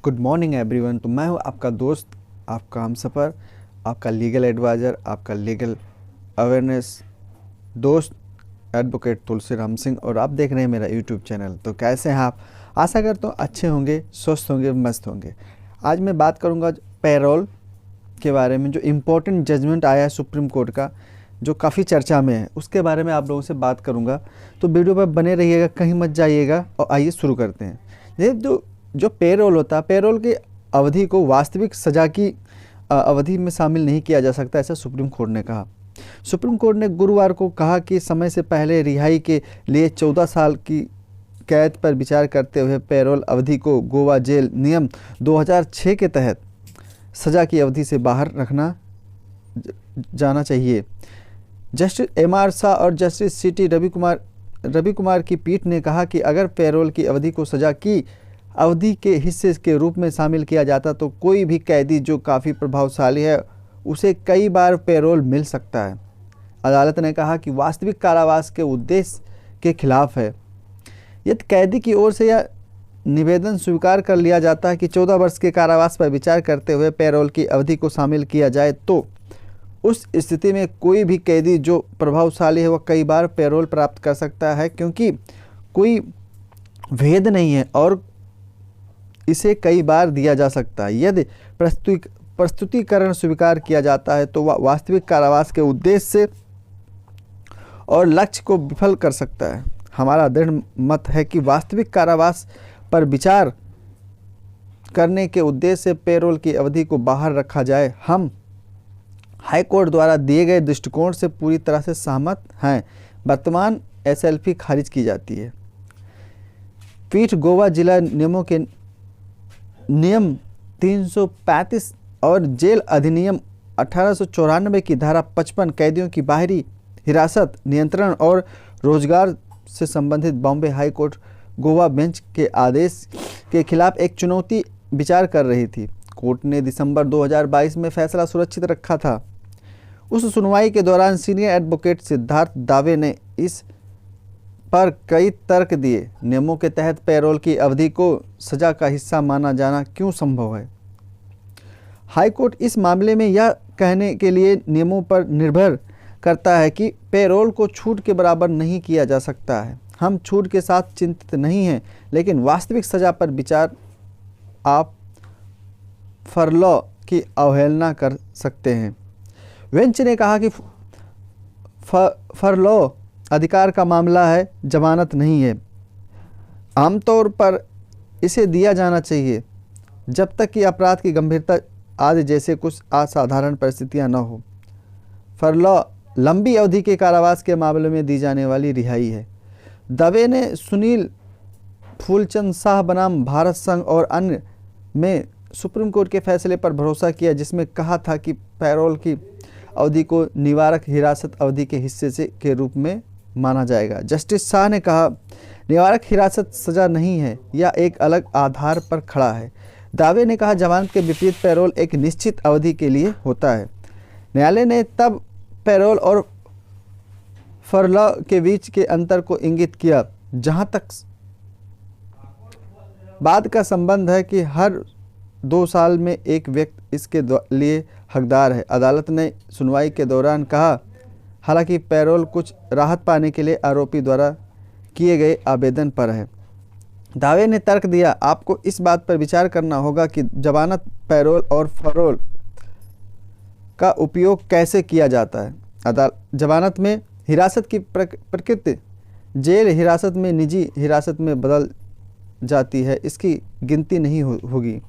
Good morning everyone. तो मैं हूं आपका दोस्त, आपका हमसफ़र, आपका लीगल एडवाइज़र, आपका लीगल अवेयरनेस दोस्त एडवोकेट तुलसी राम सिंह, और आप देख रहे हैं मेरा यूट्यूब चैनल। तो कैसे हैं आप? आशा करता हूँ अच्छे होंगे, स्वस्थ होंगे, मस्त होंगे। आज मैं बात करूँगा पैरोल के बारे में। जो इम्पोर्टेंट जजमेंट आया है सुप्रीम कोर्ट का, जो काफ़ी चर्चा में है, उसके बारे में आप लोगों से बात करूँगा। तो वीडियो पर बने रहिएगा, कहीं मत जाइएगा। और आइए शुरू करते हैं। ये जो पेरोल होता है, पेरोल की अवधि को वास्तविक सज़ा की अवधि में शामिल नहीं किया जा सकता, ऐसा सुप्रीम कोर्ट ने कहा। सुप्रीम कोर्ट ने गुरुवार को कहा कि समय से पहले रिहाई के लिए 14 साल की कैद पर विचार करते हुए पेरोल अवधि को गोवा जेल नियम 2006 के तहत सज़ा की अवधि से बाहर रखना जाना चाहिए। Justice MR. शाह और जस्टिस सी.टी. रवि कुमार की पीठ ने कहा कि अगर पेरोल की अवधि को सज़ा की अवधि के हिस्से के रूप में शामिल किया जाता तो कोई भी कैदी जो काफ़ी प्रभावशाली है उसे कई बार पेरोल मिल सकता है। अदालत ने कहा कि वास्तविक कारावास के उद्देश्य के खिलाफ है। यदि कैदी की ओर से यह निवेदन स्वीकार कर लिया जाता है कि 14 वर्ष के कारावास पर विचार करते हुए पेरोल की अवधि को शामिल किया जाए, तो उस स्थिति में कोई भी कैदी जो प्रभावशाली है वह कई बार पेरोल प्राप्त कर सकता है, क्योंकि कोई भेद नहीं है और इसे कई बार दिया जा सकता है। यदि प्रस्तुतिकरण स्वीकार किया जाता है तो वह वास्तविक कारावास के उद्देश्य से और लक्ष्य को विफल कर सकता है। हमारा दृढ़ मत है कि वास्तविक कारावास पर विचार करने के उद्देश्य से पेरोल की अवधि को बाहर रखा जाए। हम हाई कोर्ट द्वारा दिए गए दृष्टिकोण से पूरी तरह से सहमत हैं। वर्तमान एसएलपी खारिज की जाती है। पीठ गोवा जिला नियमों के नियम 335 और जेल अधिनियम 1894 की धारा 55 कैदियों की बाहरी हिरासत, नियंत्रण और रोजगार से संबंधित Bombay high court Goa bench के आदेश के खिलाफ एक चुनौती विचार कर रही थी। कोर्ट ने दिसंबर 2022 में फैसला सुरक्षित रखा था। उस सुनवाई के दौरान सीनियर एडवोकेट सिद्धार्थ दावे ने इस पर कई तर्क दिए। नियमों के तहत पेरोल की अवधि को सजा का हिस्सा माना जाना क्यों संभव है? हाईकोर्ट इस मामले में यह कहने के लिए नियमों पर निर्भर करता है कि पेरोल को छूट के बराबर नहीं किया जा सकता है। हम छूट के साथ चिंतित नहीं हैं, लेकिन वास्तविक सजा पर विचार आप फरलॉ की अवहेलना कर सकते हैं। बेंच ने कहा कि फरलॉ अधिकार का मामला है, जमानत नहीं है। आमतौर पर इसे दिया जाना चाहिए जब तक कि अपराध की गंभीरता आदि जैसे कुछ असाधारण परिस्थितियां न हो। फरलॉ लंबी अवधि के कारावास के मामले में दी जाने वाली रिहाई है। दवे ने सुनील फूलचंद शाह बनाम भारत संघ और अन्य में सुप्रीम कोर्ट के फैसले पर भरोसा किया, जिसमें कहा था कि पेरोल की अवधि को निवारक हिरासत अवधि के हिस्से से के रूप में माना जाएगा। जस्टिस शाह ने कहा, निवारक हिरासत सजा नहीं है, यह एक अलग आधार पर खड़ा है। दावे ने कहा, जमानत के विपरीत पेरोल एक निश्चित अवधि के लिए होता है। न्यायालय ने तब पेरोल और फरलॉ के बीच के अंतर को इंगित किया, जहां तक बाद का संबंध है कि हर 2 साल में एक व्यक्ति इसके लिए हकदार है। अदालत ने सुनवाई के दौरान कहा, हालांकि पेरोल कुछ राहत पाने के लिए आरोपी द्वारा किए गए आवेदन पर है। दावे ने तर्क दिया, आपको इस बात पर विचार करना होगा कि जमानत, पेरोल और फरोल का उपयोग कैसे किया जाता है। जमानत में हिरासत की प्रकृति जेल हिरासत में निजी हिरासत में बदल जाती है, इसकी गिनती नहीं होगी।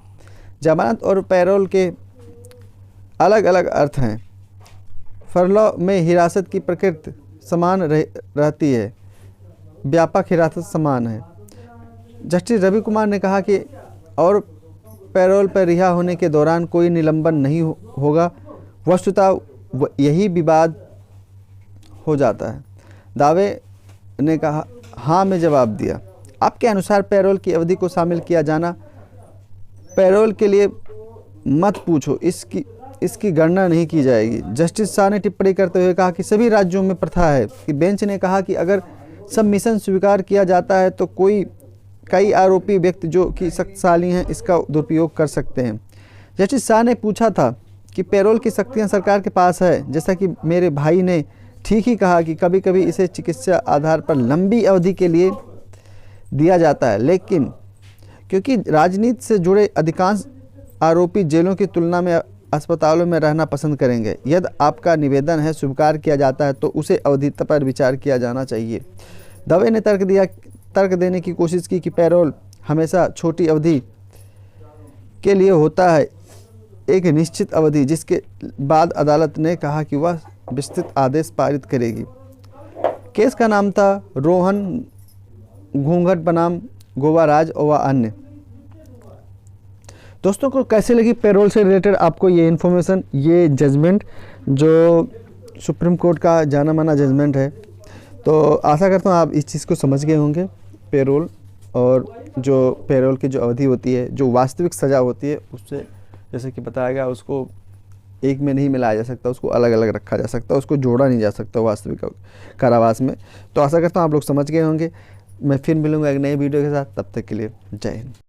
जमानत और पेरोल के अलग अलग अर्थ हैं। फरलॉ में हिरासत की प्रकृति समान रहती है, व्यापक हिरासत समान है। जस्टिस रवि कुमार ने कहा कि और पेरोल पर रिहा होने के दौरान कोई निलंबन नहीं होगा, वस्तुतः यही विवाद हो जाता है। दावे ने कहा, हाँ में जवाब दिया। आपके अनुसार पेरोल की अवधि को शामिल किया जाना, पेरोल के लिए मत पूछो, इसकी गणना नहीं की जाएगी। जस्टिस शाह ने टिप्पणी करते हुए कहा कि सभी राज्यों में प्रथा है कि बेंच ने कहा कि अगर सबमिशन स्वीकार किया जाता है तो कोई कई आरोपी व्यक्ति जो कि शक्तिशाली हैं इसका दुरुपयोग कर सकते हैं। जस्टिस शाह ने पूछा था कि पैरोल की शक्तियां सरकार के पास है। जैसा कि मेरे भाई ने ठीक ही कहा कि कभी कभी इसे चिकित्सा आधार पर लंबी अवधि के लिए दिया जाता है, लेकिन क्योंकि राजनीति से जुड़े अधिकांश आरोपी जेलों की तुलना में अस्पतालों में रहना पसंद करेंगे। यदि आपका निवेदन है स्वीकार किया जाता है तो उसे अवधि पर विचार किया जाना चाहिए। दवे ने तर्क देने की कोशिश की कि पैरोल हमेशा छोटी अवधि के लिए होता है, एक निश्चित अवधि, जिसके बाद अदालत ने कहा कि वह विस्तृत आदेश पारित करेगी। केस का नाम था रोहन घूंघट बनाम गोवाराज और अन्य। दोस्तों को कैसे लगी पैरोल से रिलेटेड आपको ये इन्फॉर्मेशन, ये जजमेंट जो सुप्रीम कोर्ट का जाना माना जजमेंट है। तो आशा करता हूँ आप इस चीज़ को समझ गए होंगे। पैरोल और जो पैरोल की जो अवधि होती है, जो वास्तविक सज़ा होती है, उससे जैसे कि बताया गया उसको एक में नहीं मिलाया जा सकता, उसको अलग अलग रखा जा सकता, उसको जोड़ा नहीं जा सकता वास्तविक कारावास में। तो आशा करता हूँ आप लोग समझ गए होंगे। मैं फिर मिलूँगा एक नई वीडियो के साथ, तब तक के लिए जय हिंद।